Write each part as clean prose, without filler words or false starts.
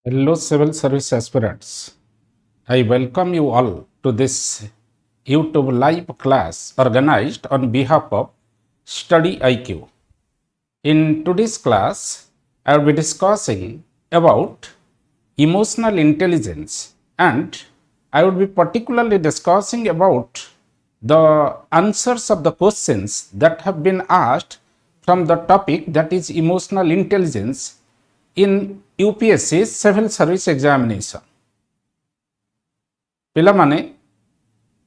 Hello, civil service aspirants. I welcome you all to this YouTube live class organized on behalf of StudyIQ. In today's class, I will be discussing about emotional intelligence, and I will be particularly discussing about the answers of the questions that have been asked from the topic that is emotional intelligence in UPSC Civil Service Examination. पिलामाने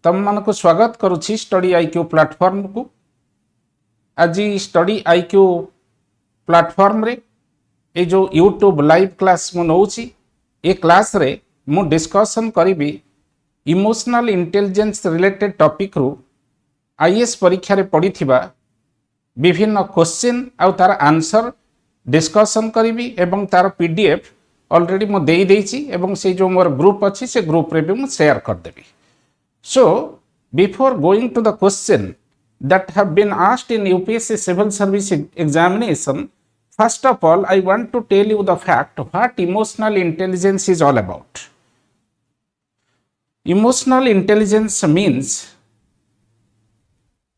तम मानको स्वागत करुछि study IQ platform को। आज study IQ platform रे ए जो YouTube live class मु नउछि ए class रे मु डिस्कशन करिबी इमोशनल इंटेलिजेंस रिलेटेड टॉपिक रु आईएएस परीक्षा रे पड़िथिबा विभिन्न क्वेश्चन आ तार आंसर डिस्कशन करी एवं तार पीडीएफ ऑलरेडी मो देई देछि एवं से जो मोर ग्रुप अछि से ग्रुप रे भी मु शेयर कर देबी। So before going to the question that have been asked in UPSC civil service examination, first of all I want to tell you the fact what emotional intelligence is all about. Emotional intelligence means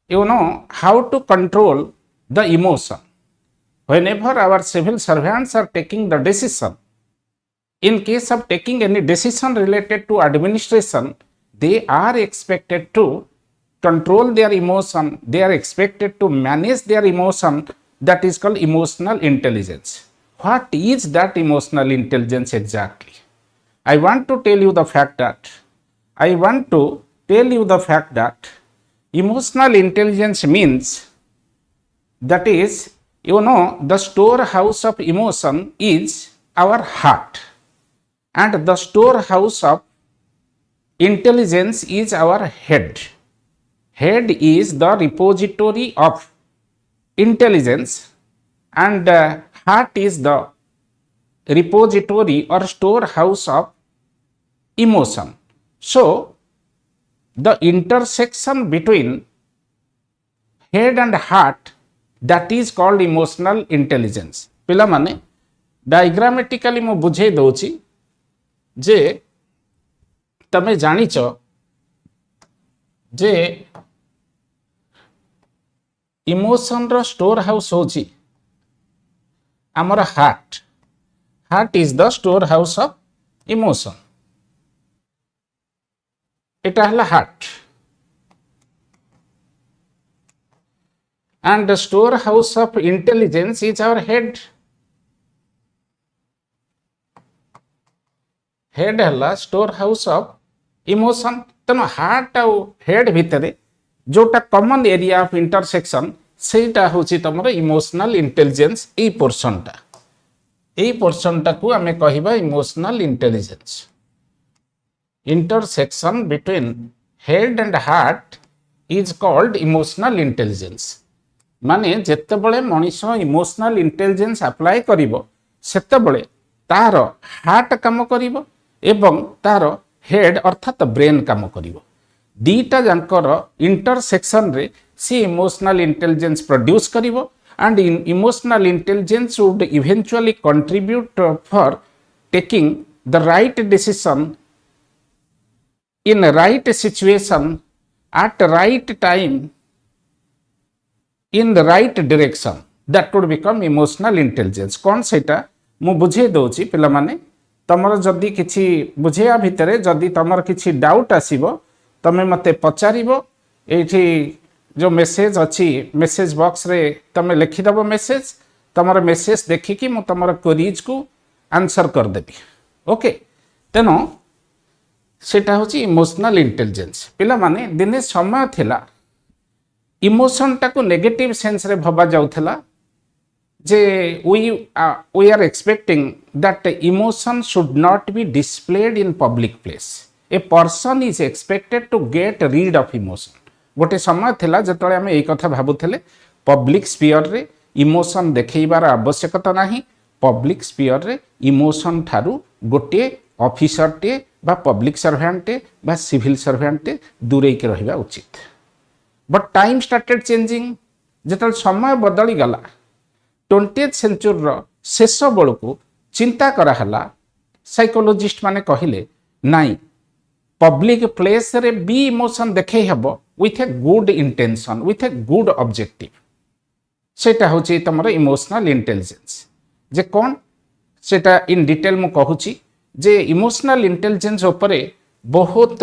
you know how to control the emotion. Whenever our civil servants are taking the decision, in case of taking any decision related to administration, they are expected to control their emotion, they are expected to manage their emotion. That is called emotional intelligence. What is that emotional intelligence exactly? I want to tell you the fact that emotional intelligence means that is, you know, the storehouse of emotion is our heart, and the storehouse of intelligence is our head. Head is the repository of intelligence, and heart is the repository or storehouse of emotion. So the intersection between head and heart, that is called emotional intelligence. पिला माने diagrammatically मो बुझे दउची जे तमे जानिच जे emotion रो store house होची हमर heart. Heart is the store house of emotion. एटा हला heart, and the storehouse of intelligence is our head. Head हला storehouse of emotion. तनो हार्ट आउ हेड भितरे जोटा कॉमन एरिया ऑफ इंटरसेक्शन सेटा होची तमरो इमोशनल इंटेलिजेंस. ए पोर्शन टा को हमें कहिबा emotional intelligence. Intersection between head and heart is called emotional intelligence. माने जेते बळे मनुष्य इमोशनल इंटेलिजेंस अप्लाई करिवो सेते बळे तार हार्ट काम करिवो एवं तार हेड अर्थात ब्रेन काम करिवो. दीटा जानकर इंटरसेक्शन रे सी इमोशनल इंटेलिजेंस प्रोड्यूस करिवो, and emotional intelligence would eventually contribute for taking the right decision in right situation at right time in the right direction. That would become emotional intelligence. कौन सेटा मु बुझे दोची पिला माने तमर जदी किछि बुझेया भितरे जदी तमर किछि डाउट आसीबो तमे मते पचारिबो. एठी जो मेसेज अछि मेसेज बॉक्स रे तमे लिखि दबो मेसेज. तमर मेसेज देखि कि मु तमर क्वेरीज को आंसर कर देबी. ओके, तेनो सेटा होची इमोशनल इंटेलिजेंस. पिला माने दिने समय थिला इमोशन टाको नेगेटिव सेंस रे भबा जाउथला जे we are expecting that emotion should not be displayed in public place. A person is expected to get rid of emotion. गोटे समय थिला जतळे हम एई कथा भाबुथले पब्लिक स्फीयर रे इमोशन देखैबार आवश्यकता नाही. पब्लिक स्फीयर रे इमोशन थारु गोटे ऑफिसर टे बा पब्लिक सर्वेंट टे बा सिविल सर्वेंट टे दूरे के रहिबा उचित. But time started changing. जतळे समय बदली गला 20th सेंचुरी रो शेष बेलू चिंता कराला साइकोलॉजिस्ट माने कहिले नाई पब्लिक प्लेस रे भी इमोशन देखे हबो with a good intention with a good objective सेटा होची तमरो इमोशनल इंटेलिजेंस जे कोन सेटा इन डिटेल मु कहूची जे इमोशनल इंटेलिजेंस उपरे बहुत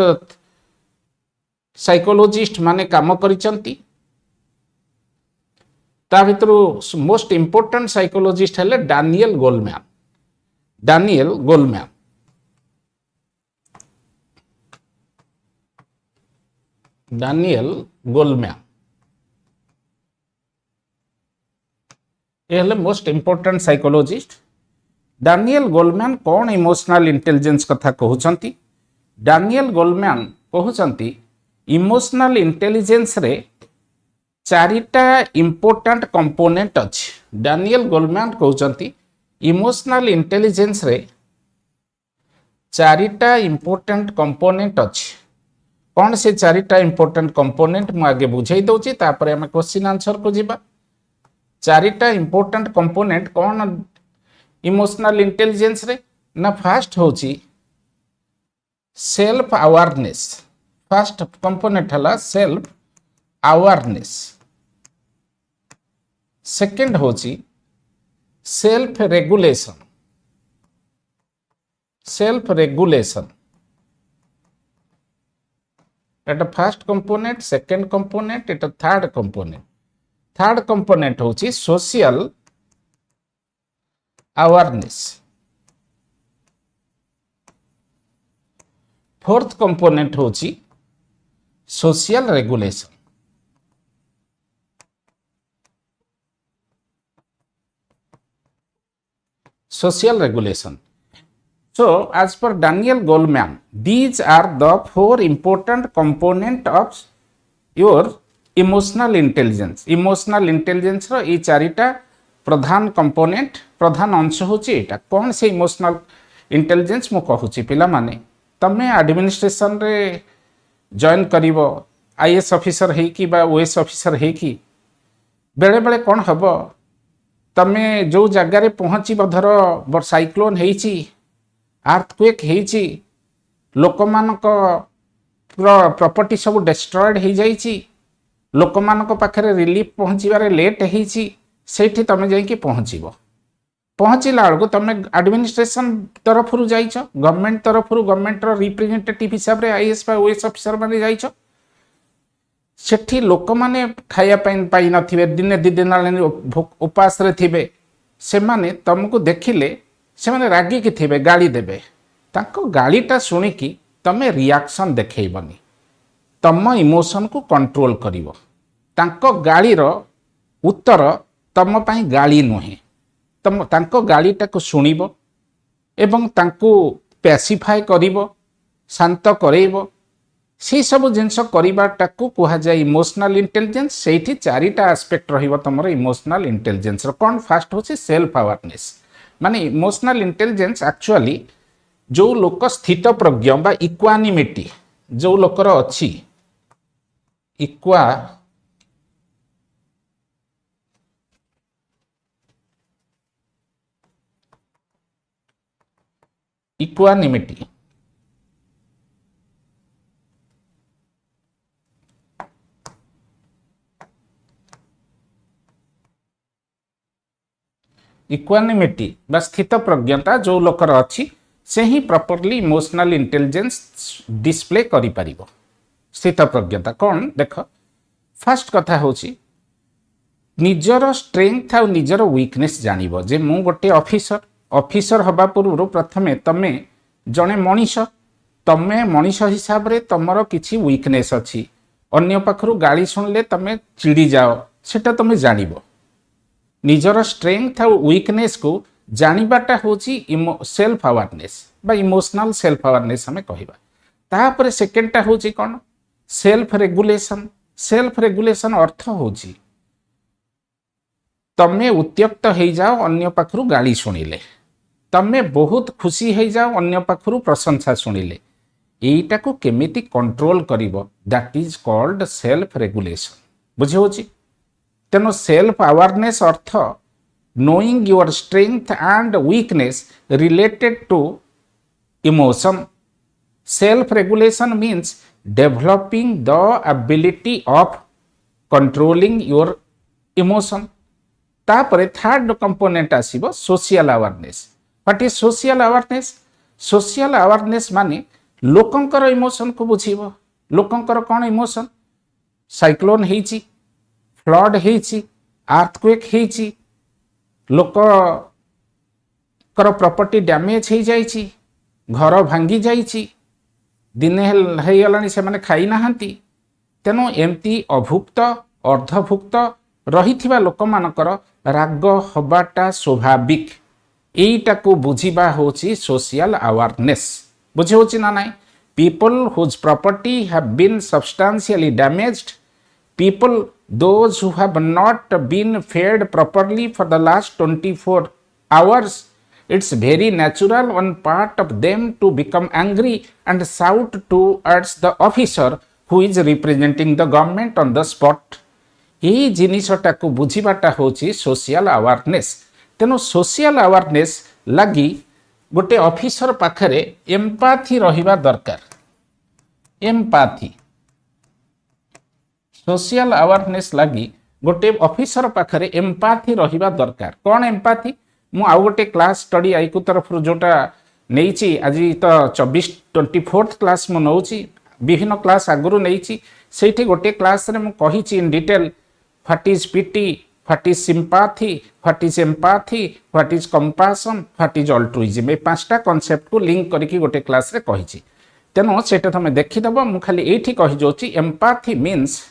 साइकोलॉजिस्ट माने काम करिसंती ता भितरु मोस्ट इंपोर्टेंट साइकोलॉजिस्ट हेले डैनियल गोलमैन ये हेले most important psychologist Daniel Goleman कौन इमोशनल इंटेलिजेंस कथा कहउचंती डैनियल गोलमैन कहउचंती इमोशनल इंटेलिजेंस रे चारिटा इंपोर्टेंट कंपोनेंट अछि डैनियल गोलमैन कहउचंती इमोशनल इंटेलिजेंस रे चारिटा इंपोर्टेंट कंपोनेंट अछि कौन से चारिटा इंपोर्टेंट कंपोनेंट मु आगे बुझाई दउची तापरे हम क्वेश्चन आंसर को जिबा चारिटा इंपोर्टेंट कंपोनेंट कौन इमोशनल इंटेलिजेंस रे ना फर्स्ट होची सेल्फ अवेयरनेस फर्स्ट कंपोनेंट हला सेल्फ अवेयरनेस सेकंड होची सेल्फ रेगुलेशन एटा फर्स्ट कंपोनेंट सेकंड कंपोनेंट एटा थर्ड कंपोनेंट होची सोशल अवेयरनेस फोर्थ कंपोनेंट होची social regulation So, as per Daniel Goleman, these are the four important component of your emotional intelligence. Emotional intelligence रो ये चारिटा प्रधान component प्रधान अंश होची एटा कौन से emotional intelligence मु कहूची पिला माने तमे एडमिनिस्ट्रेशन रे जॉइन करिवो आईएएस ऑफिसर हे कि बा ओएस ऑफिसर हे कि बेले बेले कौन हबो तमे जो जगह रे पहुंची धर साइक्लोन हेची अर्थक्वेक हेची लोकमानक प्रॉपर्टी सब डिस्ट्रॉयड हो जाइची लोकमानक पाखरे रिलीफ पहुंचीबारे लेट हेची सेठी तमे जाइकी पहुंचीला बेलू तमे एडमिनिस्ट्रेशन तरफ जाइछ गवर्नमेंट तरफ गवर्नमेंट रिप्रेजेंटेटिव हिसाब रे आईएएस बा ओएस ऑफिसर माने जाइछ सेठी लोक माने खाया पाई नथिबे दिने दि दिन उपास रे थिबे से माने तुमको देखिले से माने रागी की थिबे गाली देबे ताको गालीटा सुनिकी तमे रिएक्शन देखैबनी तम इमोशन को कंट्रोल करिवो ताको गालीर उत्तर तम पई गाली नुहे तम ताको गालीटा को सुनिबो एवं ताको पैसिफाई करिवो शांत करैबो से सब जिनस करवाटा को कह जाए इमोशनल इंटेलिजेंस से चारिटा एस्पेक्ट रहिबो तमरो इमोशनल इंटेलिजेंस रो कौन फास्ट होची सेल्फ अवेयरनेस माने इमोशनल इंटेलिजेंस एक्चुअली जो लोक स्थित प्रज्ञ बा इक्वानिमिटी जो लोकर अछि इक्वानिमिटी इक्वानिमिटी बा स्थित प्रज्ञता जो लोकर अच्छी से ही प्रॉपर्ली इमोशनल इंटेलिजेंस डिस्प्ले करि परिबो स्थित प्रज्ञता कौन देख फर्स्ट कथा होची निजर स्ट्रेंथ आ निजर वीकनेस जानिबो जे मु गोटे ऑफिसर हबा पूर्व प्रथमे तमे जने मनीष तमे मनीष हिसाब रे तमरो किछि वीकनेस अछि अन्य पाखरु गाली सुनले तमे चिड़ी जाओ सेटा तमे जानिबो निजर स्ट्रेंथ और वीकनेस को जानिबाटा होची सेल्फ अवेयरनेस बा इमोशनल सेल्फ अवेयरनेस हमें कहबा तापर सेकेंडटा होची कोन सेल्फ रेगुलेशन अर्थ होची तमे उत्त्यक्त हो जाओ अन्य पाखरु गाली सुनिले तमे बहुत खुशी हो जाओ अन्य पाखरु प्रशंसा सुनिले एटा को केमिति कंट्रोल करिवो that is called self regulation बुझे होची तेनो सेल्फ अवेयरनेस अर्थ knowing your strength and weakness related to emotion. Self regulation means developing the ability of controlling your emotion. तापरे थर्ड कंपोनेंट आसीबो social awareness. What is social awareness? Social awareness माने लोकंकर emotion को बुझीबो. लोकंकर कोन emotion? Cyclone हेची, flood हेची, अर्थक्वेक हेची, लोक कर प्रॉपर्टी डैमेज हो जाइछि, घर भांगी जाइछि, दिने हे गलानी से माने खाई नाहंती. तेनु एमती अभुक्त अर्धभुक्त रहिथिबा लोक मानकर राग हबाटा स्वाभाविक. एईटा को बुझीबा होची सोशल अवेयरनेस. बुझे होची ना नाही? People whose property have been substantially damaged, people those who have not been fed properly for the last 24 hours, it's very natural on part of them to become angry and shout towards the officer who is representing the government on the spot. यही जिनिसटा को बुझीबाटा होची social awareness. तेनो social awareness लगी गोटे officer पाखरे एम्पाथी रहिबा दरकार. एम्पाथी social awareness लगी गोटे ऑफिसर पाखरे एम्पाथी रहिबा दरकार. कौन एम्पाथी? मु आउ गोटे क्लास स्टडी आईक्यू तरफ जोटा नहीं आज तो 24 क्लास मु नौची. विभिन्न क्लास आगुरु नहीं से गोटे क्लास रे मु कहिछि in detail what is pity, what is sympathy, what is empathy, what is compassion, what is altruism. ए पांचटा कांसेप्ट को लिंक करके गोटे क्लास रे कहिछि. तेनो सेटा तुम देखिदेव. मु खाली एठी कहि जोछि empathy means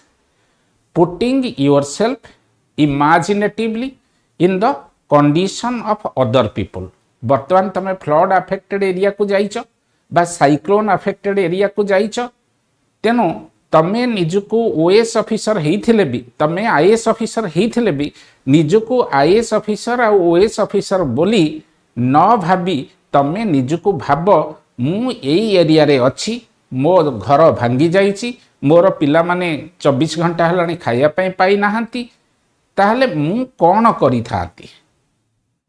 putting yourself imaginatively in the condition of other people. वर्तमान तुम फ्लड अफेक्टेड एरिया को जाइछ बा साइक्लोन अफेक्टेड एरिया को जाइछ. तेनो तमे निजुको ओएस ऑफिसर हेइथिले भी, तमे आईएएस ऑफिसर हेइथिले भी निजुको आईएएस ऑफिसर आ ओएस ऑफिसर बोली न भाबी तमे निजुको भाब मु एई एरिया रे अछि, मो घर भांगी जाइछि, मोर पिला माने 24 घंटा हलानी खाइया पई पाई नाहंती. ताहले मु कोन करि थाती?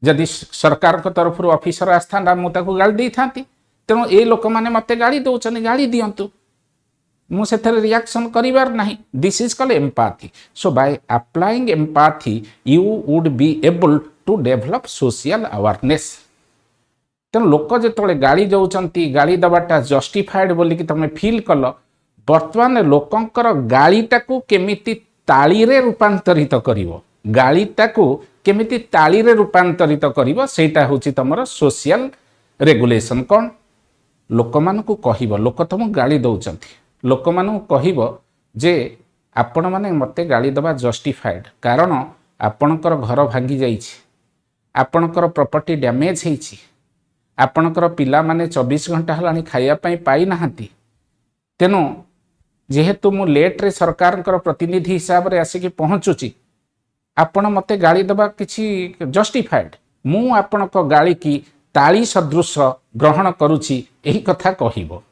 जदि सरकार को तरफ ऑफिसर आस्थाना मु ताको गाली देई थाती. तेणु ए लोक माने मते गाली दउछन, गाली दियंतु, मु सेथरे रिएक्शन करिवार नाही. This is called empathy. So by applying empathy you would be able to develop social awareness. तेणु लोक जेतबेले गाली दउचंती, गाली दबाटा जस्टिफाइड बोली कि तमे फील कल. वर्तमान लोकंकर गालीटा को केमिति ताली रे रूपांतरित करिवो, गालीटा को केमिति ताली रे रूपांतरित करिवो, सेटा होची तमरो सोशल रेगुलेशन. कोन? लोक मानकु कहिवो, लोक तुम गाली दउचंती, लोक मानकु कहिवो जे आपण माने मते गाली दबा जस्टिफाइड, कारण आपणकर घर भांगी जाइछि, आपणकर प्रॉपर्टी डैमेज हेछि, आपणकर पिला माने 24 घंटा हलानी खाइया पई पाई नाहंती. तेनो जेहेतु मु लेट रे सरकार प्रतिनिधि हिसाब रे आसिकी पहुँचुची, आपण मते गाली दबा किछि जस्टिफाइड, मु आपणक गाली की ताली सदृश ग्रहण करुछि, एही कथा कहिबो.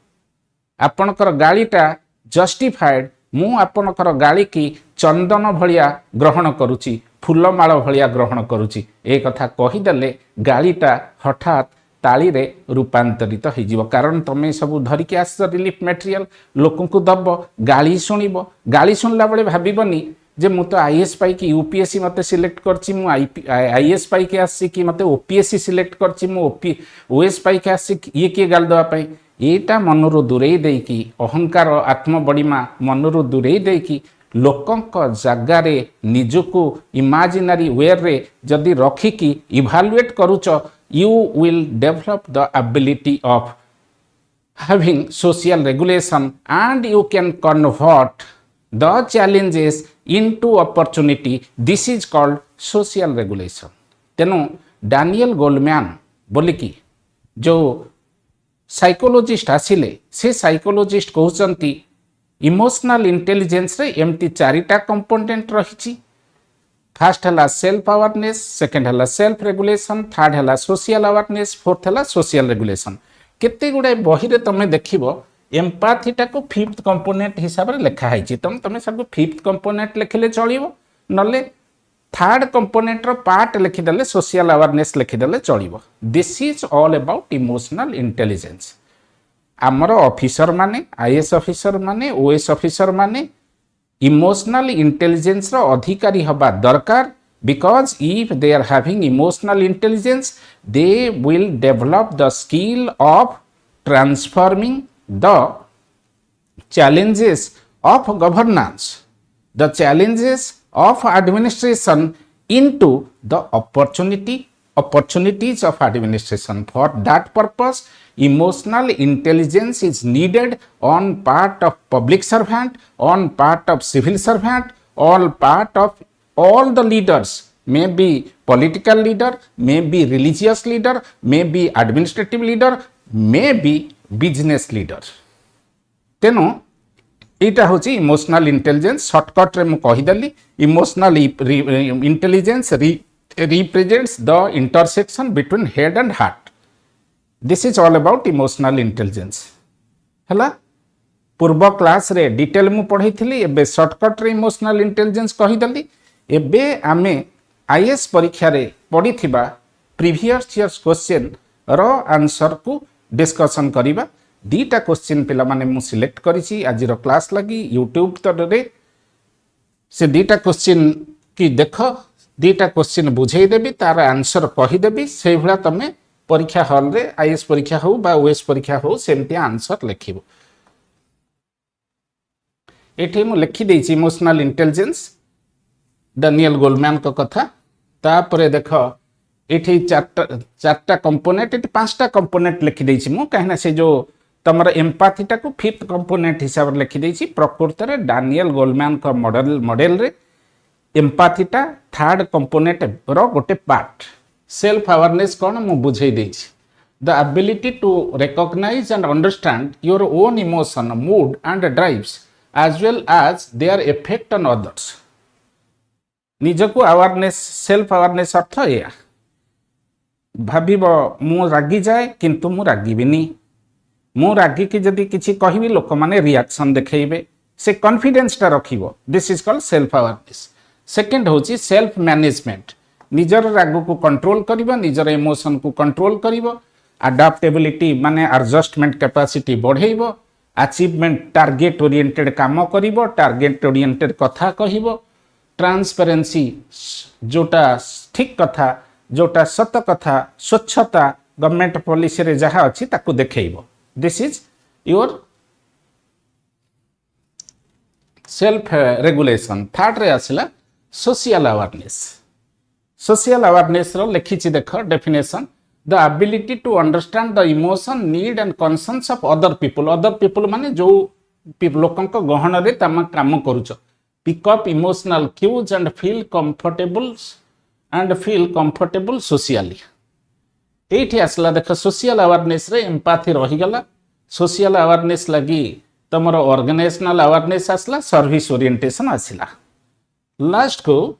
आपणकर गालीटा जस्टिफाइड, मु आपणकर गाली की चंदन भलिया ग्रहण करुछि, फूलमाଳ भलिया ग्रहण करुछि, ए कथा कहिदेले गालीटा हठात ताली रे रूपांतरित हो जिवो. कारण तमे सब धरिके आस रिलीफ मटेरियल लोक को दब, गाली शुणिब, गाली शुणला बेले भाबिबनी जे मु तो आईएएस पाई कि यूपीएससी मते सिलेक्ट करछि, मु आईएएस पाई के आसी कि मते ओपीएससी सिलेक्ट करछि, मु ओएस पाई के आसी ये के गाल दवा पाई. एटा मनरु दूरेई देकी, अहंकार आत्मबड़ीमा मनरु दूरेई देकी लोकंक जगारे निजुको इमेजिनरी वे रे जदि रखिकी इभालुएट करूच, you will develop the ability of having social regulation and you can convert the challenges into opportunity. This is called social regulation. तेनु डैनियल गोल्डमैन बोलिकी जो साइकोलॉजिस्ट आसिले, से साइकोलॉजिस्ट कहउचंती इमोशनल इंटेलिजेंस रे एमती चारिटा कंपोनेंट रहिछि. फास्ट है सेल्फ अवेयरनेस, सेकेंड है सेल्फ रेगुलेशन, थर्ड है सोशल अवेयरनेस, फोर्थ है सोशल रेगुलेशन. केते गुडे बही रे तमे देखिबो एम्पाथीटा को फिफ्थ कंपोनेंट हिसाब रे लिखा है. तमे सब फिफ्थ कंपोनेंट लिखले चलिबो, नले थर्ड कंपोनेंट रो पार्ट लिखिदेले सोशल अवेयरनेस लिखिदेले चलिबो. This is all about emotional intelligence. आमर ऑफिसर माने आईएएस ऑफिसर माने ओएस ऑफिसर माने इमोशनल इंटेलिजेंस रो अधिकारी हबा दरकार because if they are having emotional intelligence they will develop the skill of transforming the challenges of governance, the challenges of administration into the opportunities of administration. For that purpose, emotional intelligence is needed on part of public servant, on part of civil servant, all part of all the leaders, may be political leader, may be religious leader, may be administrative leader, may be business leader. तेणु यहाँ हूँ emotional intelligence shortcut रे मुझे कहीदेली emotional intelligence represents the intersection between head and heart. This is all about emotional intelligence. है पूर्व class रे detail मु पढ़ी थी एबे सर्टकट रे इमोशनल इंटेलिजेंस कहीदेली. एबे आमे आईएएस परीक्षा रे पढ़ी थिबा प्रीवियस इयर्स क्वेश्चन रो आंसर को डिस्कशन करिबा. दीटा क्वेश्चन पिला माने मु सिलेक्ट करिछि आज रो क्लास लगी यूट्यूब तरे से दीटा क्वेश्चन की देख दीटा क्वेश्चन बुझेई देबी तार आंसर कहि देबी से भला तमे परीक्षा हॉल रे आईएएस परीक्षा हो बा ओएस परीक्षा हो सेमती आंसर लिखिबो. एठी मु लिखि देछि इमोशनल इंटेलिजेंस डानियल गोलमैन को कथा. तापरे देख एठी चारटा कंपोनेंट एठी पांचटा कंपोनेंट लिखि देछि मु कहिना से जो तमर एम्पाथी टाको फिफ्थ कंपोनेंट हिसाब रे लिखि देछि. प्रकृत रे डानियल गोलमैन का मॉडल रे एम्पाथी टा थर्ड कंपोनेंट रो गोटे पार्ट. सेल्फ अवेयरनेस कोन मु बुझेई देछि. The ability to recognise and understand your own emotion mood and drives as well as their effect on others. निजको अवेयरनेस सेल्फ अवेयरनेस अर्थ या भाविब मु रागी जाए किंतु मु रागिबिनी. मु रागी कि जदि किछि कहिबी लोक माने रिएक्शन देखैबे से कॉन्फिडेंस टा रखिबो. This is called self awareness. Second होची सेल्फ मैनेजमेंट. निजर राग को कंट्रोल करिबो निजर इमोशन को कंट्रोल करिबो. अडैप्टेबिलिटी माने एडजस्टमेंट कैपेसिटी बढ़ेइबो. अचीवमेंट टारगेट ओरिएंटेड काम करिबो टारगेट ओरिएंटेड कथा कहिबो. ट्रांसपेरेंसी जोटा ठीक कथा जोटा सत कथा स्वच्छता गवर्नमेंट पॉलिसी रे जहाँ अच्छी ताकू देखैबो. This is your self regulation. Third रे आसला सोशल अवेयरनेस. सोशल अवेयरनेस रो लिखिछि देख definition the ability to understand the emotion need and concerns of other people माने जो लोकन को गहन रे तम काम करूछ. pick up emotional cues and feel comfortable socially. एठी आसला देख सोशल अवेयरनेस रे एम्पैथी रही गला. सोशल अवेयरनेस लगी तमर ऑर्गेनाइजेशनल अवेयरनेस आसला सर्विस ओरिएंटेशन आसला. लास्ट को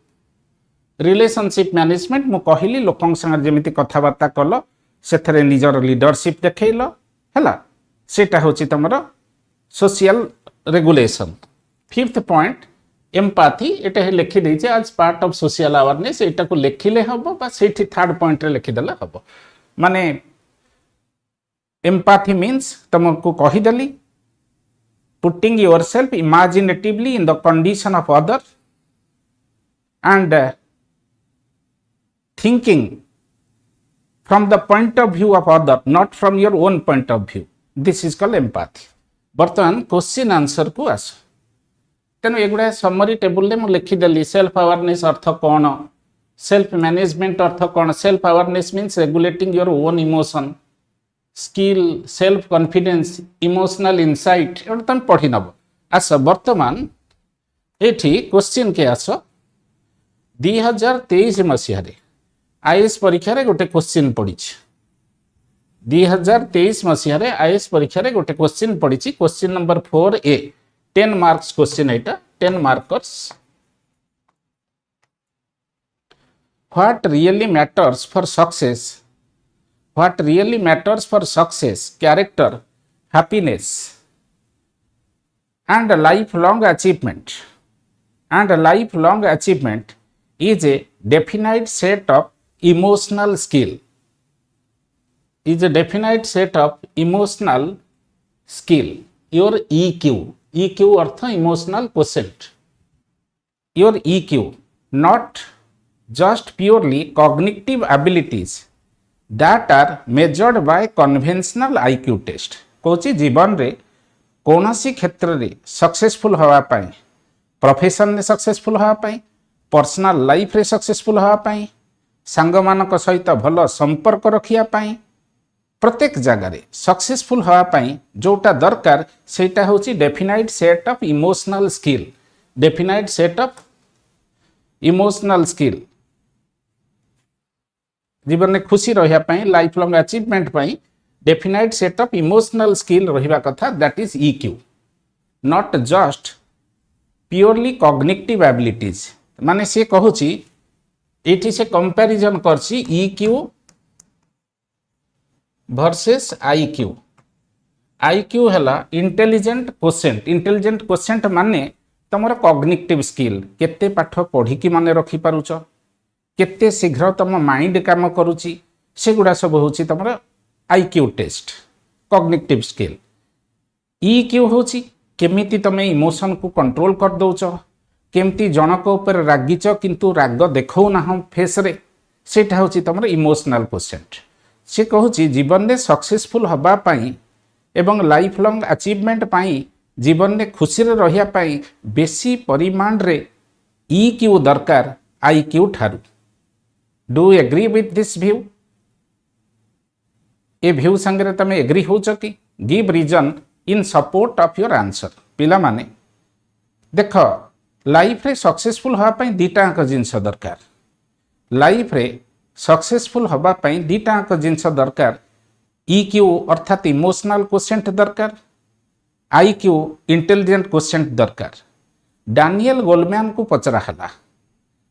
रिलेशनशिप मैनेजमेंट मु कहली लोकन संग जेमिति कथाबार्ता कल सेथरे निजर लीडरशिप देखैलो हैला सेटा होची तमर social regulation. Fifth point empathy एटा हे लिखि देछि आज पार्ट ऑफ सोशल अवेयरनेस. एटा को लिखिले हबो बा सेठी थर्ड पॉइंट रे लिखि देला हबो. माने एम्पैथी मीन्स तुमको कहि देली putting yourself imaginatively in the condition of other and thinking from the point of view of other not from your own point of view. This is called empathy. बर्तमान question answer को आस. तेणु एगुड़ा summary table में लिखिदेली self awareness अर्थ कौन self management अर्थ कौन. Self awareness means regulating your own emotion skill self confidence emotional insight एवं तुम पढ़ी नब. आस बर्तमान एठी क्वेश्चन के आस 2023 मसीह आईएएस परीक्षा रे गोटे क्वेश्चन पड़ी. 2023 मसीह आईएएस परीक्षा रे गोटे क्वेश्चन पड़ी. Question number 4A 10 marks question Etah 10 markers. What really matters for success? What really matters for success, character, happiness, and lifelong achievement? And lifelong achievement is a definite set of emotional skill. Is a definite set of emotional skill, your EQ. EQ earth emotional quotient. Your EQ, not just purely cognitive abilities that are measured by conventional IQ test. Cauchy जीवन रे कौनसी क्षेत्र रे successful हवा पाई, profession रे successful हवा पाई, personal life रे successful हवा पाई, सांग मानक सहित भल संपर्क रखिया पाई, प्रत्येक जगह रे सक्सेसफुल हवा पाई जोटा दरकार सेटा होची definite set of emotional skill. Definite set of emotional skill जीवन में खुशी रहिया पाई, लाइफ लॉन्ग अचीवमेंट पाई definite set of emotional skill रहिबा कथा. That is EQ, not just purely cognitive abilities. माने से कहूची एठी से कंपैरिजन करछि EQ वर्सेस IQ. IQ हैला इंटेलिजेंट क्वोशेंट. इंटेलिजेंट क्वोशेंट माने तमर कॉग्निटिव स्किल, केते पाठ पढ़ी की माने रखी पारुछ, केते शीघ्र तम माइंड काम करूची, सेगुड़ा सब होची तमर IQ test, cognitive skill. EQ होची केमिति तमे इमोशन को कंट्रोल कर दउछ, केमती जनक ऊपर रागिच किंतु राग देखौ ना फेस रे, सेटा होची तमर इमोशनल क्वोशेंट. से कहूची जीवन में सक्सेसफुल हवा पाई एवं लाइफ लॉन्ग अचीवमेंट पाई जीवन में खुशी रे रहिया पाई बेसी परिमाण रे EQ दरकार IQ ठारू. Do you agree with this view? ए व्यू संगे तमे एग्री होच कि? Give reason in support of your answer. पिला माने देख, लाइफ रे सक्सेसफुल हवा पाई दीटा अंक जिंस दरकार. लाइफ रे सक्सेसफुल हवा पाई दीटा अंक जिंस दरकार. EQ अर्थात इमोशनल क्वोशेंट दरकार, IQ इंटेलिजेंट क्वोशेंट दरकार. डानियल गोलमैन को पचरा हला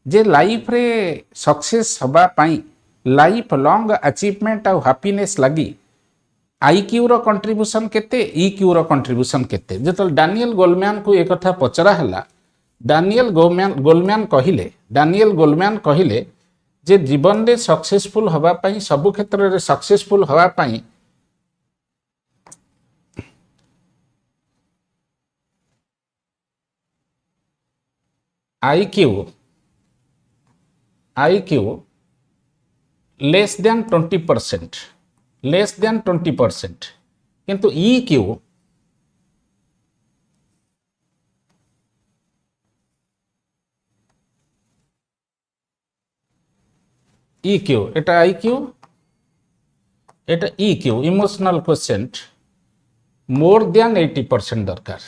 जे लाइफ रे सक्सेस हवा पाई लाइफ लॉन्ग अचीवमेंट और हैप्पीनेस लगी IQ रो कंट्रीब्यूशन केते, EQ रो कंट्रीब्यूशन केते. जतल डानियल गोलमैन को एक कथा पचरा हला, डानियल गोलमैन कहिले जे जीवन रे सक्सेसफुल हवा पाई, सबु क्षेत्र रे सक्सेसफुल हवा पाई IQ less than 20%, less than 20%, किंतु EQ एटा IQ एटा EQ emotional quotient more than 80% दरकार.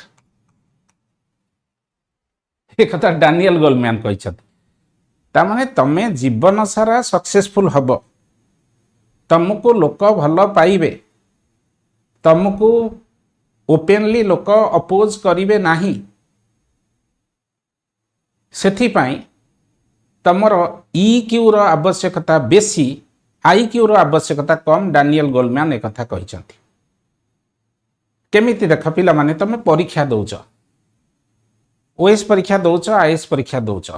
एक कथा डानियल गोलमैन कहछत. तामाने तमे जीवन सारा सक्सेसफुल हब, तुमको लोक भल पाइबे, तुमको ओपनली लोक अपोज करिवे नाही, सेथि पाई तमर EQ रो आवश्यकता बेसी, IQ रो आवश्यकता कम. डानियल गोलमैन एक कथा कहछंती. केमिति देख पिला माने तमे परीक्षा दउछ, OS परीक्षा दउछ, IS परीक्षा दउछ,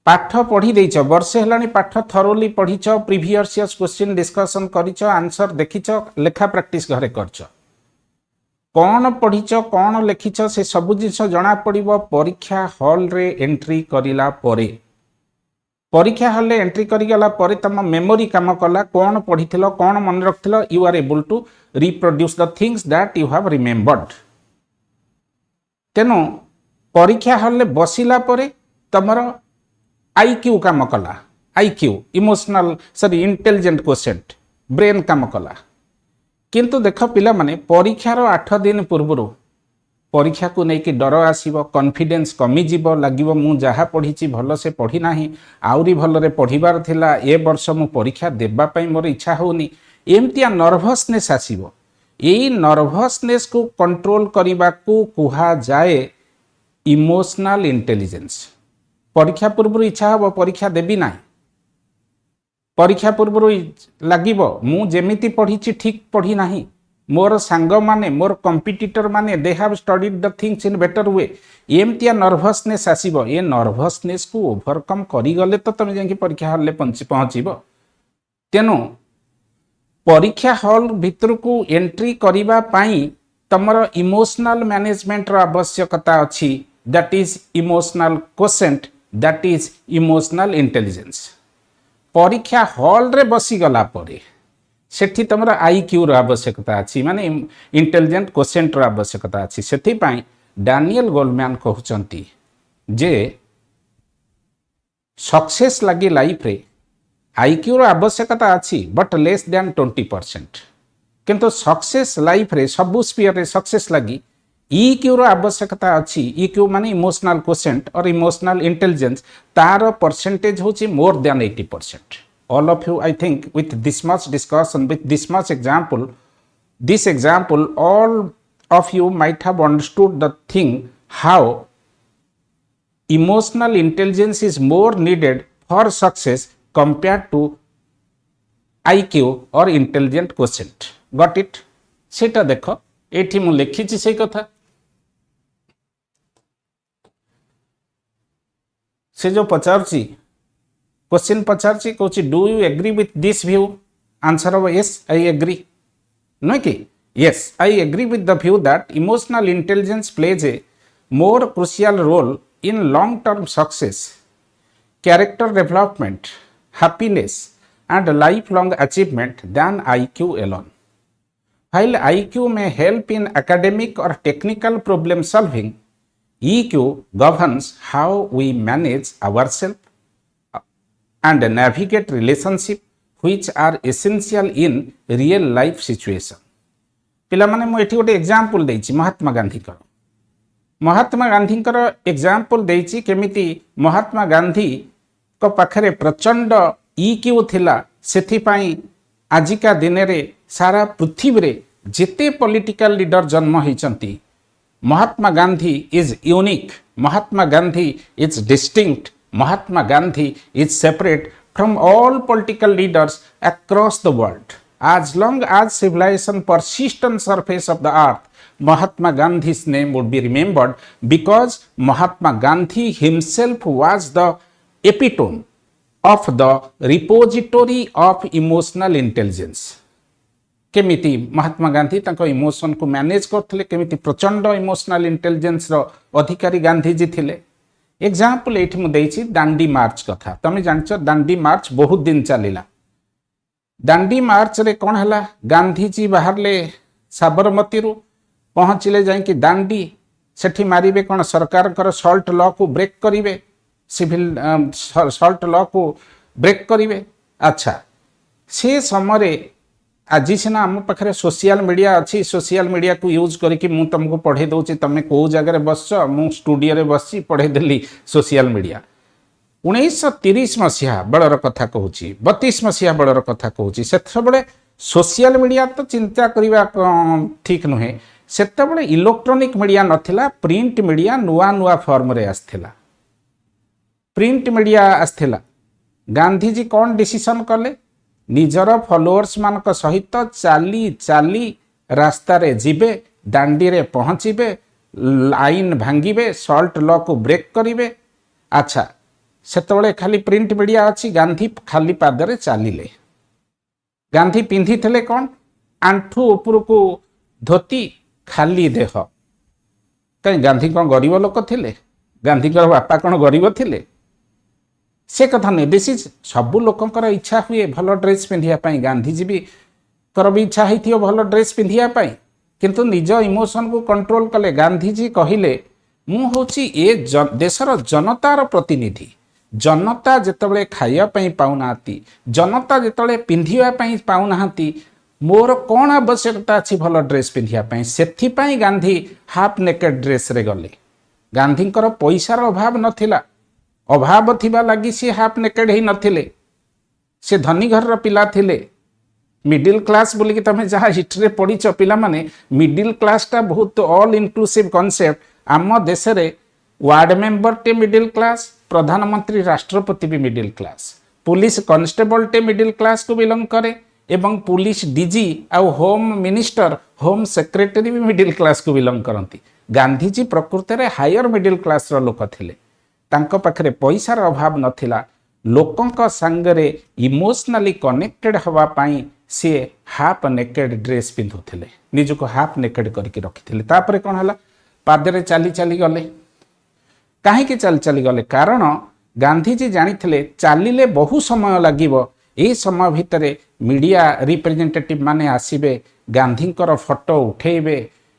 पाठ पढ़ी देइछ, वर्षे हलानी पाठ थरोली पढ़ीछ, प्रीवियस इयर्स क्वेश्चन डिस्कशन करिछ, आंसर देखिछ, लेखा प्रैक्टिस घरे करछ, कौन पढ़ीच कौन लिखिछ से सब जिस जना पड़िबो परीक्षा हॉल रे एंट्री करिला परे. परीक्षा हॉल रे एंट्री करिगला परे तम मेमोरी काम कला, कौन पढ़िथिलो कौन मन रखथिलो, you are able to reproduce the things that you have remembered. तेनो परीक्षा हॉल रे बसिला परे तमर IQ काम कला, IQ emotional intelligent quotient brain काम कला. किंतु देख पिला माने परीक्षार 8 दिन पूर्व परीक्षा को लेकिन डर आसीबो, कॉन्फिडेंस कमी जीवो, लागिबो मु जहा पढ़ी भल से पढ़ी नाही, आउरी भलरे पढ़िबार थिला, ए वर्ष मु परीक्षा देबा पई मोर इच्छा होनी, एमतिया नर्वसनेस आसीबो. एई नर्वसनेस को कंट्रोल करबा को कुहा जाए इमोशनल इंटेलिजेंस. परीक्षा पूर्व इच्छा हबो परीक्षा देबी नाही, परीक्षा पूर्व लगे मु जेमिति पढ़ी ठीक पढ़ी नाही, मोर सांग माने मोर कंपिटिटर माने they have studied the things in better way, एमतिया नर्वसनेस आसीबो. ए नर्वसनेस को ओवरकम करी गले तो तुम जाके परीक्षा हॉल ले पहुँचीब. तेणु परीक्षा हॉल भितर को एंट्री करिबा पाई तमर इमोशनल मैनेजमेंट रो आवश्यकता अछि that is emotional quotient that is emotional intelligence परीक्षा हॉल रे बसी गला परे सेठी तमर आईक्यू रो आवश्यकता अछि माने इंटेलिजेंट क्वोशेंट रो आवश्यकता अछि सेठी पाई डैनियल गोलमैन कहउचंती जे सक्सेस लगी लाइफ रे आईक्यू रो आवश्यकता अछि बट लेस देन 20% किंतु सक्सेस लाइफ रे सबु स्फीयर रे सक्सेस लगी ईक्यू रो आवश्यकता अछि ईक्यू माने इमोशनल क्वोशेंट और इमोशनल इंटेलिजेंस तार परसेंटेज होची more than 80%. All of you, I think, with this much discussion, with this much example, all of you might have understood the thing how emotional intelligence is more needed for success compared to IQ or intelligent quotient. Got it? सेटा देखो एठी मु लिखिछि से कथा से जो पचारछि question पचारछि कहछि do you agree with this view answer of yes I agree no कि yes I agree with the view that emotional intelligence plays a more crucial role in long term success character development happiness and lifelong achievement than IQ alone. While IQ may help in academic or technical problem solving, EQ governs how we manage ourselves and navigate relationships which are essential in real life situation. पिला माने मु एठी गोटे example देछि महात्मा गांधी कर example देछि केमिति महात्मा गांधी को पाखरे प्रचंड ईक्यू थिला सेथिपाई आजिका दिन रे सारा पृथ्वी रे जेते पॉलिटिकल लीडर जन्म होइचंती Mahatma Gandhi is unique Mahatma Gandhi is distinct Mahatma Gandhi is separate from all political leaders across the world as long as civilization persists on surface of the earth Mahatma Gandhi's name would be remembered because Mahatma Gandhi himself was the epitome of the repository of emotional intelligence. केमिति महात्मा गांधी तांको emotion को manage करथिले केमिति प्रचंड emotional intelligence रो अधिकारी गांधी जी थिले example एठी मु देछि दांडी मार्च कथा तमे जानछ दांडी मार्च बहुत दिन चलिला दांडी मार्च रे कोन हला गांधी जी बाहरले साबरमती रु पहुंचले जाय कि दांडी सेठी मारिबे कोन सरकार कर सॉल्ट लॉ को ब्रेक करिवे सिविल सॉल्ट लॉ को ब्रेक करिवे अच्छा से समय आज सीना आम पाखे सोशल मीडिया अच्छी सोशल मीडिया को यूज करके मु तुमको पढ़े दूसरी तुम कौ जगह बस मु स्टूडियो रे बस पढ़ेदेली सोशल मीडिया 1930 मसीहा बेलर कथा कहूँ 32 मसीहा बेलर कथा कहूँ से सोशल मीडिया तो चिंता करवा ठीक नुहे से इलेक्ट्रॉनिक मीडिया नथिला प्रिंट मीडिया नुआ नुआ फॉर्म रे आसथिला प्रिंट मीडिया आसथिला गांधीजी कौन डिसीजन कले निजर फॉलोअर्स मान सहित चाली चाली रास्ता रे जिबे दांडी रे पहुँचे लाइन भांगे सॉल्ट लॉ को ब्रेक करेंगे अच्छा सेतबले खाली प्रिंट मीडिया अच्छी गांधी खाली पादरे चलिले गांधी पिंधि थे कौन आंठू उपर को धोती खाली देह कहीं गांधी कौन गरीब लोक थे गांधी बापा कौन गरीब थे से कथा नहीं बेसी सबू लोकंकर इच्छा हुए भल ड्रेस पिंधिया गांधीजी भी कर भी इच्छा होती भल ड्रेस पिंधिया किंतु निज इमोशन को कंट्रोल कले गांधीजी कहले मु होची ए देशर जनतार प्रतिनिधि जनता जितेबाला खाइबा पाऊना जनता जितेबाला पिंधिबा पाऊना मोर कौन आवश्यकता अच्छी भल ड्रेस पिंधिया से गांधी हाफ नेकेड ड्रेस रे गले गांधी पैसार अभाव नथिला अभाव थिबा लगी सी हाफ नेकेड ही नथिले से धनी घर पिला थिले मिडिल क्लास बोलिकी तमें जहाँ हिस्ट्री पढ़ीच पिला माने मिडिल क्लास टा बहुत ऑल इनक्लूसिव कॉन्सेप्ट आम देश रे वार्ड मेंबर टे मिडिल क्लास प्रधानमंत्री राष्ट्रपति भी मिडिल क्लास पुलिस कांस्टेबल टे मिडिल क्लास को बिलोंग करे एवं पुलिस डीजी आउ होम मिनिस्टर होम सेक्रेटरी भी मिडिल क्लास को बिलोंग करती गांधीजी प्रकृत में हायर मिडिल क्लास रो लोक थिले तांको पाखरे पैसार अभाव नथिला लोकंक संगरे इमोशनली कनेक्टेड हवा पाई सी हाफ नेकेड ड्रेस पिंधुले निजको हाफ नेकेड करके रखिथिले तापर कौन है पादरे चली चली गले कहीं चली चली गले कारण गांधीजी जानी चलिले बहु समय लगे यही समय भितर मीडिया रिप्रेजेंटेटिव माने आसीबे गांधींकर फोटो उठेबे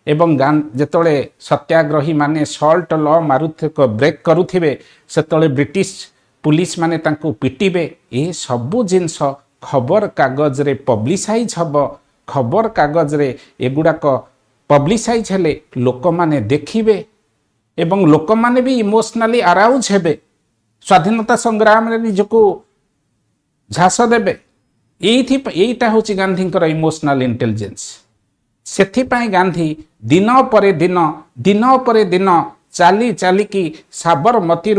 एवं जेतोले सत्याग्रही माने सॉल्ट लॉ ब्रेक करुथिबे सेतोले ब्रिटिश पुलिस माने तांको पिटिबे ए सबु जिनस खबर कागज रे पब्लिसाइज हब खबर कागज रे एगुड़ाक पब्लिसाइज हेले लोक माने देखिबे एवं लोक माने भी इमोशनली अराउज हेबे स्वाधीनता संग्राम रे निजको झास देबे एटा होची गांधींकर इमोशनल इंटेलिजेंस सेथिपाई गांधी दिन पर दिन चाली चाली की साबरमती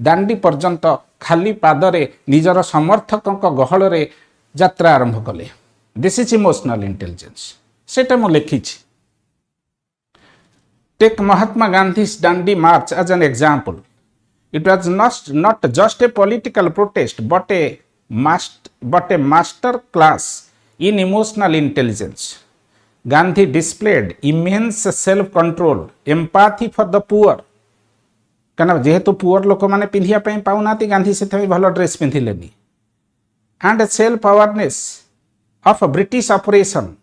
दांडी पर्यंत खाली पादरे निजर समर्थकों गहल रे यात्रा आरंभ कले दिस इज इमोशनल इंटेलिजेंस सेटा मु लिखी take Mahatma Gandhi's Dandi march as an example. It was not just a political protest but a master class in emotional intelligence. Gandhi displayed immense self-control, empathy for the poor. कहना जेहेतु poor लोक मैंने पिंधिया पाऊना गांधी से भल dress पिंधिलेनी and self awareness of a British operation.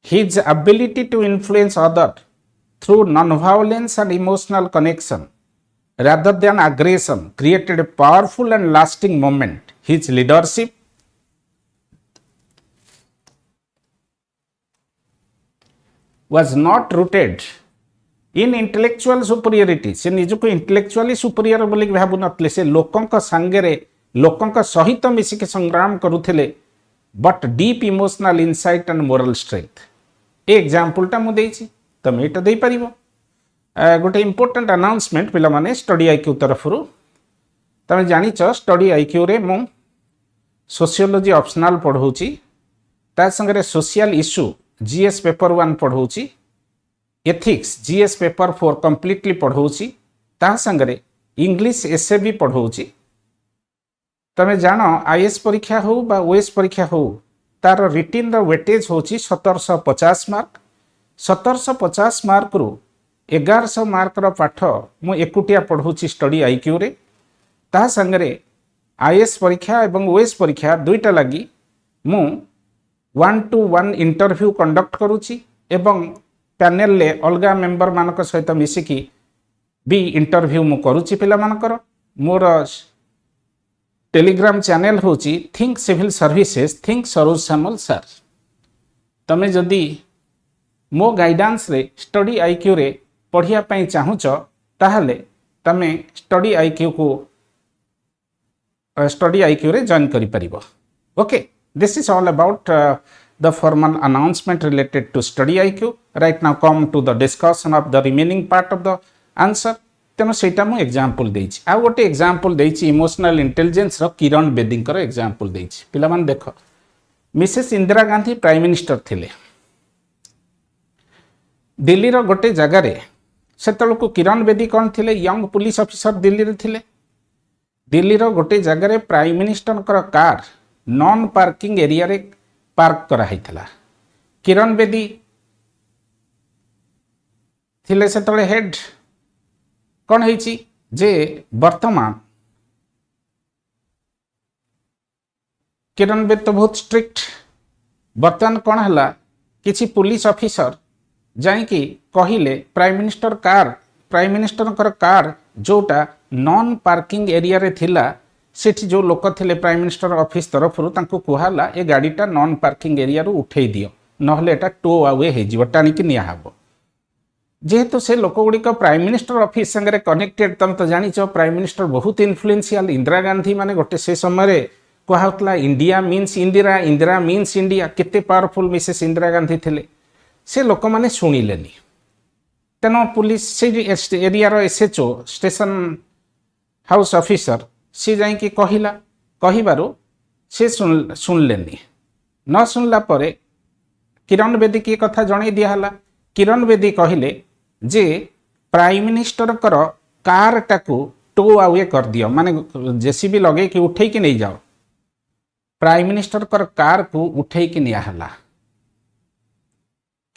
His ability to influence others through non-violence and emotional connection rather than aggression created a powerful and lasting moment. His leadership was not rooted in intellectual superiority. से निजको intellectually superior बोली भाबु नथले से लोकंक संगरे लोकंक सहित मिसिक संग्राम करुथिले but deep emotional insight and moral strength एग्जांपलटा मु देछि तमे एटा देई परिबो गोटे इंपोर्टेंट अनाउंसमेंट पिला माने स्टडी आईक्यू तरफरु तमे जानिच स्टडी आईक्यू रे मु सोशियोलॉजी ऑप्शनल पढौछि ता संगरे सोशल इश्यू जीएस पेपर 1 पढौछि एथिक्स जीएस पेपर 4 कंप्लीटली पढौछि ता संगरे इंग्लिश एसे भी पढौछि तमे जानो आईएएस परीक्षा हो बा ओएस परीक्षा हो तार रिटिन रो वेटेज होची 1750 मार्क 1750 मार्क रु 1100 मार्क रो पाठ मु एकुटिया पढौछि स्टडी आईक्यू रे ता संगरे आईएएस परीक्षा एवं ओएस परीक्षा दुईटा लागि मु 1-to-1 इंटरव्यू कंडक्ट करूची एवं पैनल ले अलगा मेंबर मानक सहित मिसिकी भी इंटरव्यू मु करूची पिला मानकर मोर टेलीग्राम चैनल होची think civil services think Saroj sir तमे जदि मो गाइडेंस रे स्टडी आईक्यू रे पढ़िया पई चाहुच ताहले तमे स्टडी आईक्यू रे जॉइन करि परिबो okay this is all about the formal announcement related to study IQ. Right now come to the discussion of the remaining part of the answer. तेनो सेटा मु एग्जांपल देछि आ गोटे एग्जांपल देछि इमोशनल इंटेलिजेंस रो किरण बेदींकर example देछि पिला मान देखो Mrs Indira Gandhi prime minister थिले दिल्ली रो गोटे जगह रे सेतल को किरण बेदी कोन थिले यंग पुलिस ऑफिसर दिल्ली रे थिले दिल्ली रो गोटे जगह रे प्राइम मिनिस्टर कर कार नॉन पार्किंग एरिया रे पार्क करा हैतला किरण बेदी थिले सेतले हेड कौन है जे वर्तमान किरण बेदी तो बहुत स्ट्रिक्ट वर्तमान कौन है किसी पुलिस ऑफिसर जाइकी कहिले प्राइम मिनिस्टर कार जोटा नॉन पार्किंग एरिया रे थिला सेठी जो लोक थिले प्राइम मिनिस्टर ऑफिस तरफ कहला ए गाड़ीटा नॉन पार्किंग एरिया रू उठे दियो नहले एटा टो अवे हे जीव टाणिकी निया हबो जेहेतु से लोक गुड़िक प्राइम मिनिस्टर ऑफिस संगे कनेक्टेड तुम तो जानिच प्राइम मिनिस्टर बहुत इन्फ्लुएंशियल इंदिरा गांधी माने गोटे से समय कहला India means Indira Indira means India केते पावरफुल मिसेस इंदिरा गांधी थिले से लोक माने सुनिलेनी तेनो पुलिस से एरिया रो एसएचओ स्टेशन हाउस ऑफिसर सी जाइकी कहला कहिबारु से सुनलेनी न सुनला परे किरण बेदी की कथा जणै दियाला किरण बेदी कहिले जे प्राइम मिनिस्टर कर कार टाकू टो अवे कर दियो माने जेसीबी लगे कि उठे कि नहीं जाओ प्राइम मिनिस्टर कर कार को उठे कि नियाहला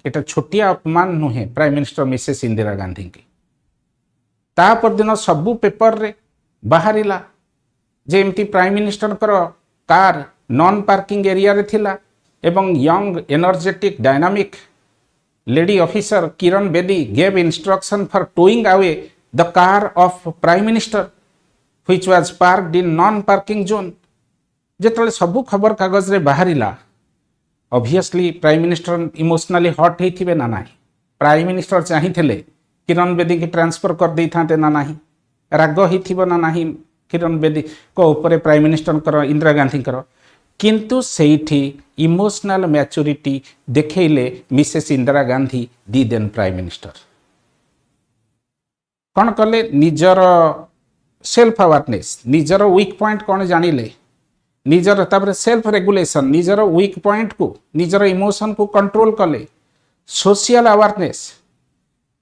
एटा छोटिया अपमान नुहे prime minister Mrs Indira Gandhi की तापर दिन सबू पेपर रे बाहरिला जे एमती प्राइम मिनिस्टर कर कार नॉन पार्किंग एरिया रे थिला एवं young energetic dynamic lady officer Kiran Bedi gave instruction for towing away the car of prime minister which was parked in non parking zone जेतले सबू खबर कागज रे बाहरिला obviously prime minister emotionally hot होइथिबे ना नाही प्राइम मिनिस्टर चाहिथिले किरण बेदी की ट्रांसफर कर देई थाते ना नाही राग होइथिबो ना नाही किरण बेदी को ऊपर प्राइम मिनिस्टर कर इंदिरा गांधी कर किंतु सेठी इमोशनल मैच्योरिटी देखैले मिसेस इंदिरा गांधी दी देन प्राइम मिनिस्टर कौन कले निजर सेल्फ अवेयरनेस निजर वीक पॉइंट कौन जानिले निजर तापर सेल्फ रेगुलेशन निजर वीक पॉइंट को निजर इमोशन को कंट्रोल कले सोशल अवेयरनेस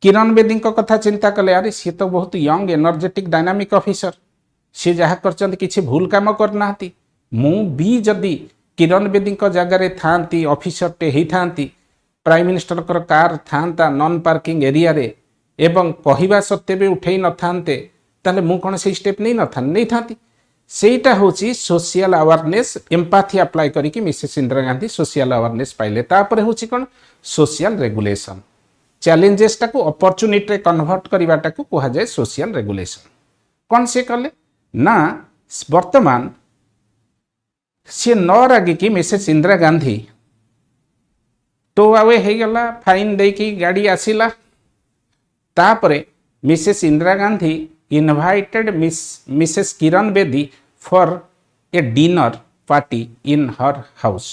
किरण बेदी कथा चिंता कले अरे सी तो बहुत यंग एनर्जेटिक डायनामिक ऑफिसर सी जहाँ कर किसी भूल काम करना मु भी जदि किरण बेदी जगार था ऑफिसर टे ही था प्राइम मिनिस्टर कर कार था नॉन पार्किंग एरिया रे एवं कहवा सत्वे भी उठे न थाते ताले मु कौन से स्टेप नहीं था सेटा होची सोशल अवेयरनेस एम्पाथी अप्लाई करिकी Mrs Indira Gandhi social awareness पाइले तापर होची कोन सोशल रेगुलेशन चैलेंजेस टाको अपॉर्चुनिटी रे कन्वर्ट करिवाटा को कहा जाए सोशल रेगुलेशन कौन से कले ना वर्तमान सी न रागिकी मिसेस इंदिरा गांधी टो आवे हे गला फाइन देकी गाड़ी आसिला तापरे Mrs Indira Gandhi invited Mrs Kiran Bedi for a dinner party in her house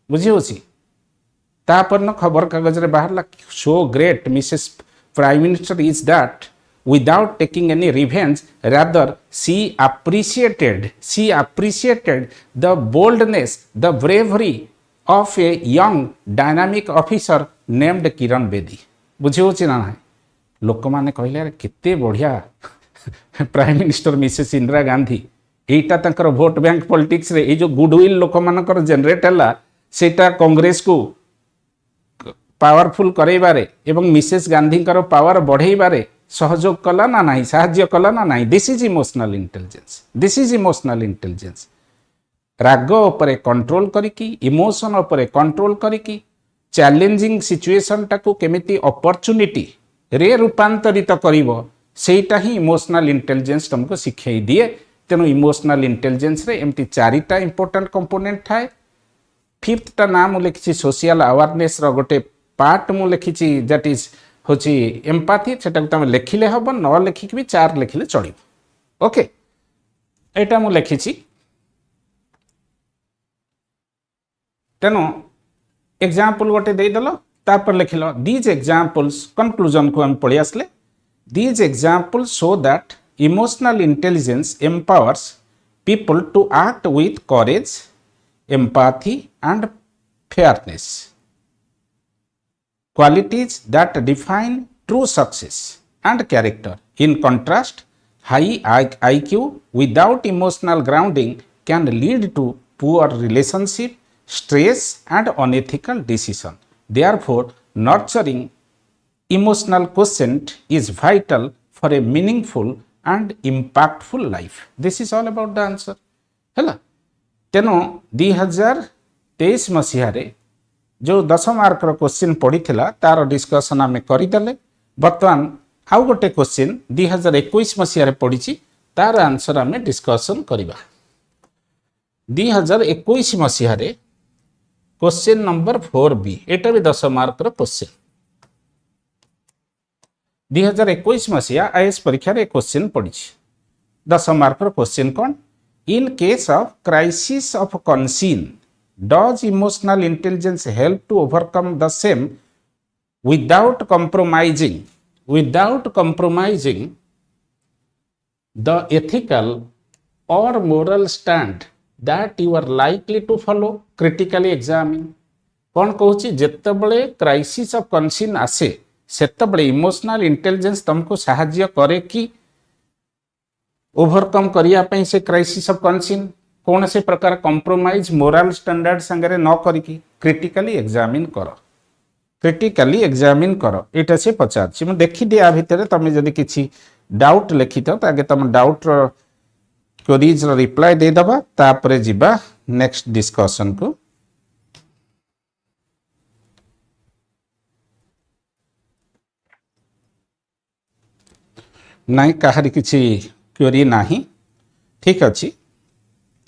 बुझी होची तापर न खबर कागज रे बाहर so great Mrs prime minister is that without taking any revenge rather she appreciated the boldness the bravery of a young dynamic officer named Kiran Bedi बुझी होची ना लोक माने कहले केते बढ़िया prime minister Mrs Indira Gandhi एटा तंकर वोट बैंक पॉलिटिक्स रे ए जो गुडविल लोक मानकर जनरेट हला सेटा कांग्रेस को पावरफुल करैबारे एवं मिसेस गांधी कर पावर बढ़ैबारे सहयोग कला ना नहीं साहाय्य कला ना नहीं दिस इज इमोशनल इंटेलिजेंस राग उपरे कंट्रोल करिकी इमोशन उपरे कंट्रोल करिकी चैलेंजिंग सिचुएशन टाको केमिति अपॉर्चुनिटी रे रूपांतरित करिवो सेटा ही इमोशनल इंटेलिजेंस तुमको सिखाई दिए तेणु इमोशनल इंटेलिजेंस रे एमती चारिटा इंपोर्टेंट कंपोनेंट थाए फिफ्थ टा नाम लिखी सोशल अवेयरनेस रो गोटे पार्ट मु लिखी दैट इज होची एम्पाथी सेटा तुम लिखिले हम न लिखिक भी चार लिखिले चलो ओके एटा मु लिखी तेणु एग्जाम्पल गोटे देदेल तापर लिखिल दीज एग्जाम्पल्स कंक्लूजन को हम पढ़ी आसले these examples show that emotional intelligence empowers people to act with courage empathy and fairness qualities that define true success and character. In contrast, high IQ without emotional grounding can lead to poor relationship, stress and unethical decision. Therefore, nurturing emotional quotient is vital for a meaningful and impactful life. This is all about the answer. Hela. Teno 2023 मसीहारे जो 10 mark question पड़ी तार discussion आम करदे बर्तमान आउ गोटे question 2021 मसीह पड़ी तार आंसर आम डिस्कसन करवा 2021 मसीह क्वेश्चन नंबर 4B एटा भी 10 मार्क क्वेश्चन 2021 मसीहा आईएएस परीक्षा रे क्वेश्चन पड़ी 10 मार्क क्वेश्चन कौन in case of crisis of conscience does emotional intelligence help to overcome the same without compromising the ethical or moral stand that you are likely to follow critically examine कौन कहूँ जितेबले crisis of कंसीन आसे सेतबले emotional intelligence तुमको साहाय्य करे कि overcome करिया से crisis of कंसीन कौन से प्रकार कंप्रोमाइज मोराल स्टैंडर्ड संगे न करिकी क्रिटिकली एग्जामिन कर, क्रिटिकली एग्जामिन कर, एटा से पचार मैं देखी दिया भितर तुम जदि किसी डाउट लिखि तो आगे तुम डाउट क्वेरीज रिप्लाई दे दबा तापरे जिबा नेक्स्ट डिस्कशन को। नहीं कहार किसी क्वेरी नहीं, ठीक अच्छी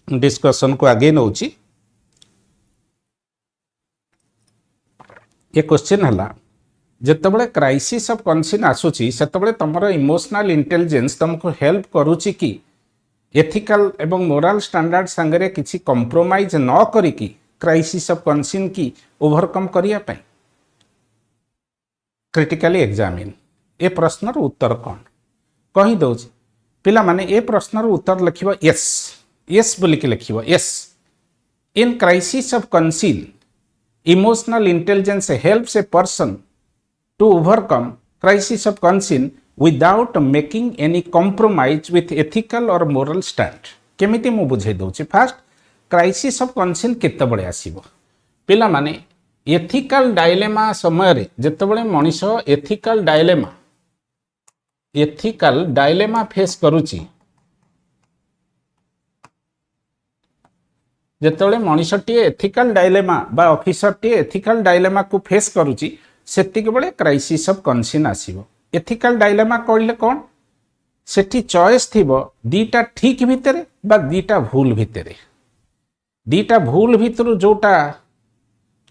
डिस्कशन को आगे नौची। ये क्वेश्चन है जितेबाला क्राइसिस ऑफ कॉन्सियस आसूची सेतेबाला तुमर इमोशनल इंटेलिजेंस तुमको हेल्प करूची कि एथिकल एवं मोराल स्टैंडर्ड संगे किसी कंप्रोमाइज न करिकी क्राइसिस ऑफ कॉन्सियस की ओवरकम करिया पई क्रिटिकली एग्जामिन। ए प्रश्नर उत्तर कौन कही दौची पिला माने ए प्रश्नर उत्तर लिखिबो यस, यस बोली के लिखिबो yes. In crisis of conscious emotional intelligence helps a person to overcome crisis of conscious without making any compromise with ethical और मोरल स्टैंड। केमिति मु बुझे दउची फास्ट क्राइसिस ऑफ कॉन्सियस केतेबळे आसीबो पिला माने एथिकल डायलेमा समय रे जेतेबळे मनीष एथिकल डायलेमा फेस करूची, जेतेबळे मनीषटी एथिकल डायलेमा बा ऑफिसरटी एथिकल डायलेमा को फेस करूची सेतिक बेले क्राइसिस ऑफ कॉन्सियस आसीबो। एथिकल डायलेमा कहले कौन सेठी चॉइस थिबो दीटा ठीक भितरे बा दीटा भूल भितरे, दीटा भूल भितरु जोटा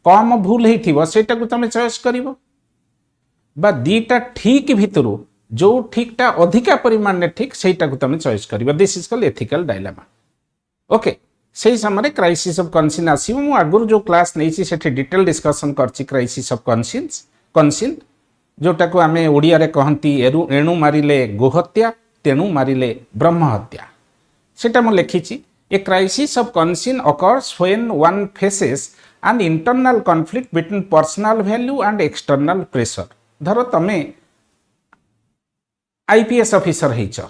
कम भूल हेथिबो सेटा को तमे चॉइस करिवो बा दीटा ठीक भितरु जो ठीकटा अधिका परिमाण ने ठीक सेटा को तमे चॉइस करिवो। This is called ethical dilemma. Okay से समय क्राइसिस ऑफ कॉन्सियस आसीबो। मु आगुर जो क्लास नैछि सेठी डिटेल डिस्कशन करछि क्राइसिस ऑफ कॉन्सियस जोटा को आमे ओडिया रे कहंती एणु मारिले गोहत्या तेणु मारिले ब्रह्म हत्या सेटा मु लिखिछि। A crisis of conscious occurs when one faces an internal conflict between personal value and external pressure। धरो तमे आईपीएस ऑफिसर हेच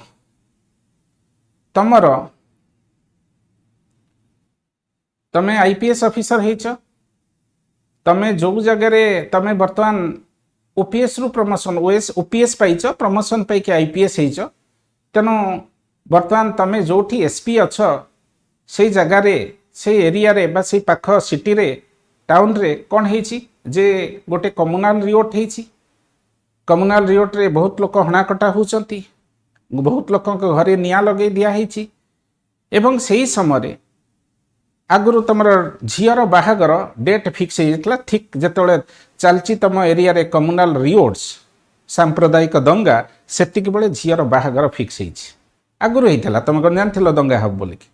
तमे आईपीएस ऑफिसर हेच तमे जो जगह रे तमे वर्तमान ओपीएस रु प्रमोशन ओपीएस पाइच प्रमोशन पाइक आईपीएस हेच तेणु वर्तमान तमे जोठी एसपी अछ से जगह रे से एरिया रे बा से पाख सिटी रे टाउन रे कौन हेची जे गोटे कम्युनाल रियोट हेची। कम्युनाल रियोट रे बहुत लोक हणाकटा होचंती, बहुत लोक घरे निया लगे दिया हेची एवं सही समय आगुरु तुमर झीर बाहागर डेट फिक्स होता ठीक जिते चलती तुम एरिया रे कम्युनाल रियोट्स सांप्रदायिक दंगा सेतिक बेले झीर बाहागर फिक्स आगुरु होता तुम कौन जान दंगा हम बोलिकी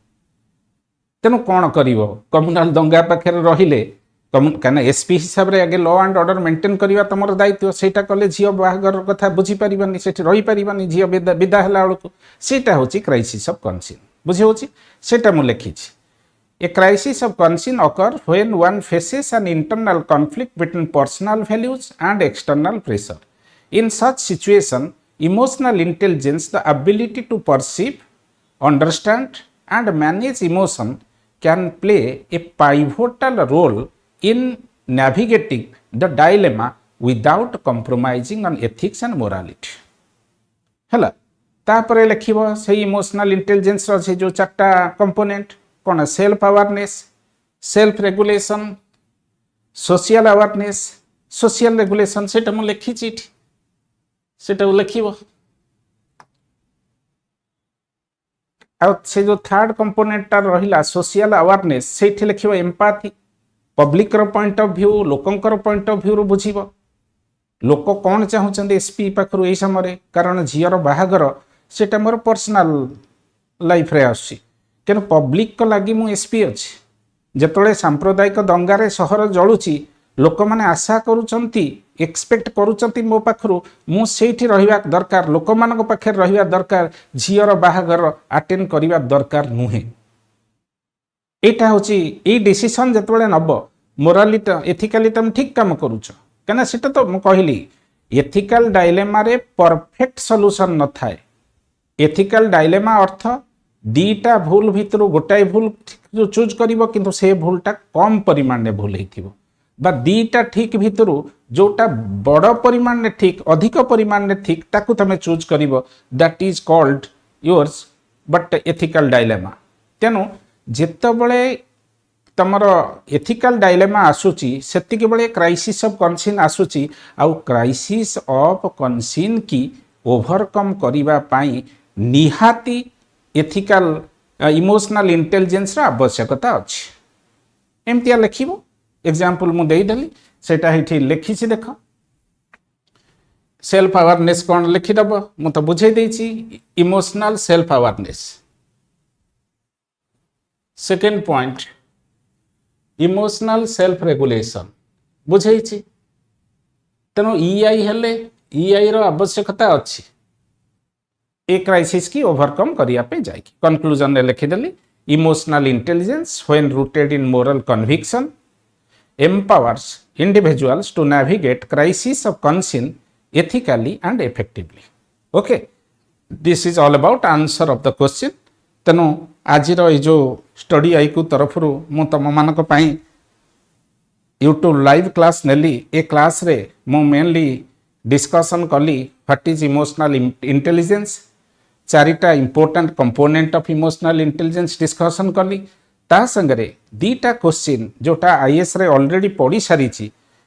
तेणु कौन कर कम्युनाल दंगा पाखे रहिले कहीं एसपी हिसाब से आगे लॉ एंड ऑर्डर मेंटेन करवा तुम दायित्व सेटा कले झील बाहागर कथा बुझीपारानी से रही पारानी झील विदा है बेलू सेटा हूँ क्राइसिस ऑफ कॉन्सियस बुझी होची सेटा मु लिखी। ए crisis of conscious occur when one faces an internal conflict between personal values and external pressure। In such situation emotional intelligence, the ability to perceive, understand and manage emotion can play a pivotal role in navigating the dilemma without compromising on ethics and morality। हैला तापरे लिखिबो से emotional intelligence रो से जो चारटा component कौन self awareness, self regulation, social awareness, social regulation से लिखी से लिखिबो। से जो थर्ड कंपोनेंट रहिला सोशल अवेयरनेस से लिखिबो एम्पैथी, पब्लिक रो पॉइंट ऑफ व्यू, लोकंकर पॉइंट ऑफ व्यू रो बुझिबो लोक कौन चाहते एसपी पाखरु ए समय कारण झीर बाहागर सेटा मोर पर्सनल लाइफ रे आसी तेणु पब्लिक को लगी मु एसपी अच्छी जिते सांप्रदायिक दंगारे सहर जलुची लोक मैंने आशा करुचंती एक्सपेक्ट करुचंती मो पाखरु मु सेठी रहिबा दरकार लोक मान पाखे रहिबा दरकार झीर बाहागर अटेंड करिबा दरकार नुहे। एटा होची ए डिसीजन जतबेले नब मोरालिटी एथिकली तुम ठीक काम करूछ कना सेटा तो मु कहली एथिकल डायलेमा रे परफेक्ट सॉल्यूशन न थाए। एथिकल डायलेमा अर्थ दीटा भूल भितर गोटाए भूल चूज करिवो किंतु से भूलटा कम परिमाण में भूल होइथिबो बा दीटा ठीक भितर जोटा बड़ परिमाण में ठीक अधिक परिमाण में ठीक ताकू तमे चूज करिवो that is called yours but ethical dilemma. तेनु जेतबळे तमर एथिकल डायलेमा आसुची सेतिके बळे क्राइसिस ऑफ कन्सिन आसुची आउ क्राइसिस ऑफ कन्सिन की ओवरकम करिवा पाई निहाती एथिकल इमोशनल इंटेलिजेंस रा आवश्यकता अछि। एमतिया लिखिबो एग्जांपल मु देई देली सेटा हेठी लिखिछि देख सेल्फ अवेयरनेस कोन लिखि दबो मु तो बुझे देछि emotional self awareness. Second point emotional self regulation बुझेछि तेनो ईआई हेले ईआई रो आवश्यकता अछि ए क्राइसिस की ओवरकम करिया पे जाएगी। कंक्लूजन ने लिखिदेली emotional intelligence when rooted in moral conviction empowers individuals to navigate crisis of conscience ethically and effectively. Okay, this is all about answer of the question. तेनु आज जो स्टडी आईक्यू तरफ मु तुम मानक पाई यूट्यूब लाइव क्लास नेली ए क्लास रे मु मेनली डिस्कशन कली व्हाट इज इमोशनल इंटेलिजेंस चारिटा important component of emotional intelligence discussion कली ता संगरे दीटा क्वेश्चन जोटा आईएएस रे ऑलरेडी पढ़ी सारी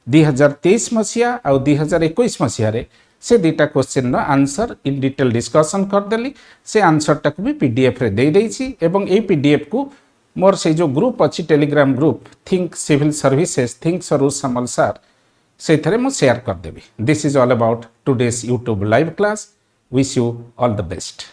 2023 मसीहा और 2021 मसीहा रे से दीटा क्वेश्चन नो आंसर इन डिटेल डिस्कशन कर देली से आंसर टाक भी पीडीएफ रे दे देछि एवं ए पीडीएफ को मोर से जो ग्रुप अछि Telegram group think civil services think Saroj Samal sir से थरे मु शेयर कर देबी। This is all about today's YouTube live class. Wish you all the best.